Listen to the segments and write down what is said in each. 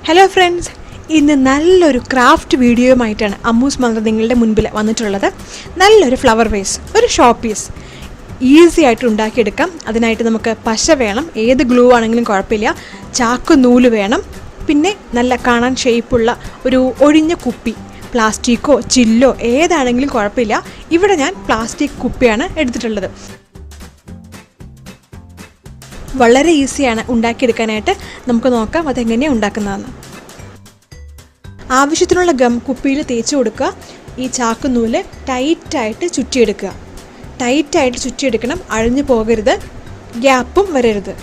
Hello friends, ഇന്ന് നല്ലൊരു craft വീഡിയോയുമായിട്ടാണ് അമ്മൂസ് മന്ത്ര നിങ്ങളുടെ മുൻപിൽ വന്നിട്ടുള്ളത്. നല്ലൊരു ഫ്ലവർ വേസ്, ഒരു ഷോ പീസ് ഈസി ആയിട്ട് ഉണ്ടാക്കിയെടുക്കാം. അതിനായിട്ട് നമുക്ക് പശ വേണം, ഏത് ഗ്ലൂ ആണെങ്കിലും കുഴപ്പമില്ല. ചാക്ക് നൂല് വേണം, പിന്നെ നല്ല കാണാൻ ഷേപ്പുള്ള ഒരു ഒഴിഞ്ഞ കുപ്പി, പ്ലാസ്റ്റിക്കോ ചില്ലോ ഏതാണെങ്കിലും കുഴപ്പമില്ല. ഇവിടെ ഞാൻ പ്ലാസ്റ്റിക് കുപ്പിയാണ് എടുത്തിട്ടുള്ളത്. വളരെ ഈസിയാണ് ഉണ്ടാക്കിയെടുക്കാനായിട്ട്. നമുക്ക് നോക്കാം അതെങ്ങനെയാണ് ഉണ്ടാക്കുന്നതെന്ന്. ആവശ്യത്തിനുള്ള ഗം കുപ്പിയിൽ തേച്ച് കൊടുക്കുക. ഈ ചാക്ക് നൂല് ടൈറ്റായിട്ട് ചുറ്റിയെടുക്കുക. ടൈറ്റായിട്ട് ചുറ്റിയെടുക്കണം, അഴിഞ്ഞു പോകരുത്, ഗ്യാപ്പും വരരുത്.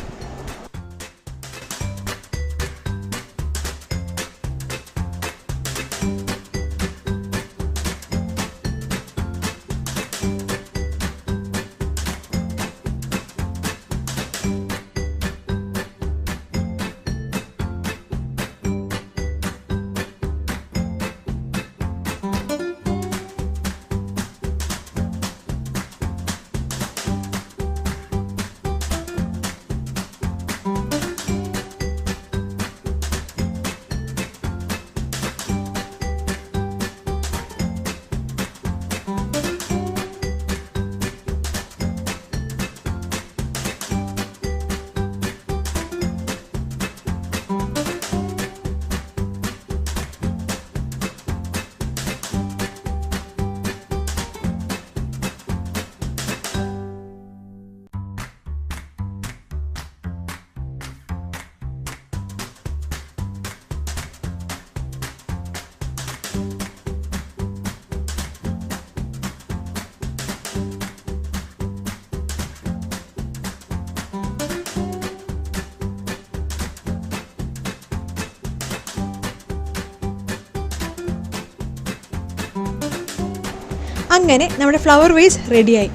അങ്ങനെ നമ്മുടെ ഫ്ലവർ വേസ് റെഡിയായി.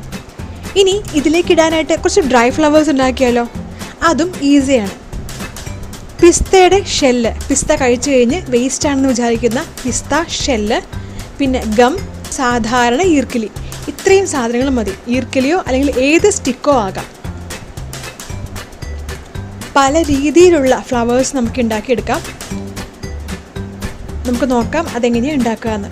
ഇനി ഇതിലേക്കിടാനായിട്ട് കുറച്ച് ഡ്രൈ ഫ്ലവേഴ്സ് ഉണ്ടാക്കിയാലോ? അതും ഈസിയാണ്. പിസ്തയുടെ ഷെല്ല്, പിസ്ത കഴിച്ചു കഴിഞ്ഞ് വേസ്റ്റ് ആണെന്ന് വിചാരിക്കുന്ന പിസ്ത ഷെല്ല്, പിന്നെ ഗം, സാധാരണ ഈർക്കിലി, ഇത്രയും സാധനങ്ങൾ മതി. ഈർക്കിലിയോ അല്ലെങ്കിൽ ഏത് സ്റ്റിക്കോ ആകാം. പല രീതിയിലുള്ള ഫ്ലവേഴ്സ് നമുക്ക് ഉണ്ടാക്കിയെടുക്കാം. നമുക്ക് നോക്കാം അതെങ്ങനെയാണ് ഉണ്ടാക്കുക എന്ന്.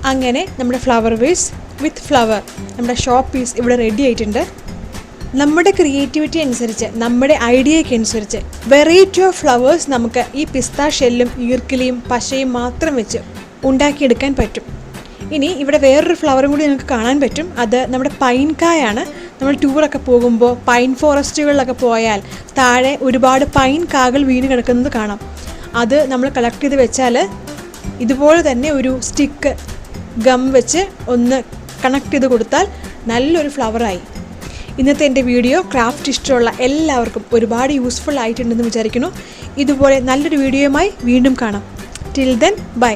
അങ്ങനെ നമ്മുടെ ഫ്ലവർ വേസ് വിത്ത് ഫ്ലവർ, നമ്മുടെ ഷോ പീസ് ഇവിടെ റെഡി ആയിട്ടുണ്ട്. നമ്മുടെ ക്രിയേറ്റിവിറ്റി അനുസരിച്ച്, നമ്മുടെ ഐഡിയയ്ക്ക് അനുസരിച്ച് വെറൈറ്റി ഓഫ് ഫ്ലവേഴ്സ് നമുക്ക് ഈ പിസ്ത ഷെല്ലും ഈർക്കിലിയും പശയും മാത്രം വെച്ച് ഉണ്ടാക്കിയെടുക്കാൻ പറ്റും. ഇനി ഇവിടെ വേറൊരു ഫ്ലവറും കൂടി നിങ്ങൾക്ക് കാണാൻ പറ്റും. അത് നമ്മുടെ പൈൻ കായാണ്. നമ്മൾ ടൂറൊക്കെ പോകുമ്പോൾ പൈൻ ഫോറസ്റ്റുകളിലൊക്കെ പോയാൽ താഴെ ഒരുപാട് പൈൻ കാകൾ വീണ് കിടക്കുന്നത് കാണാം. അത് നമ്മൾ കളക്ട് ചെയ്ത് വെച്ചാൽ ഇതുപോലെ തന്നെ ഒരു സ്റ്റിക്ക് ഗം വെച്ച് ഒന്ന് കണക്ട് ചെയ്ത് കൊടുത്താൽ നല്ലൊരു ഫ്ലവറായി. ഇന്നത്തെ എൻ്റെ വീഡിയോ ക്രാഫ്റ്റ് ഇഷ്ടമുള്ള എല്ലാവർക്കും ഒരുപാട് യൂസ്ഫുൾ ആയിട്ടുണ്ടെന്ന് വിചാരിക്കുന്നു. ഇതുപോലെ നല്ലൊരു വീഡിയോയുമായി വീണ്ടും കാണാം. Till then bye.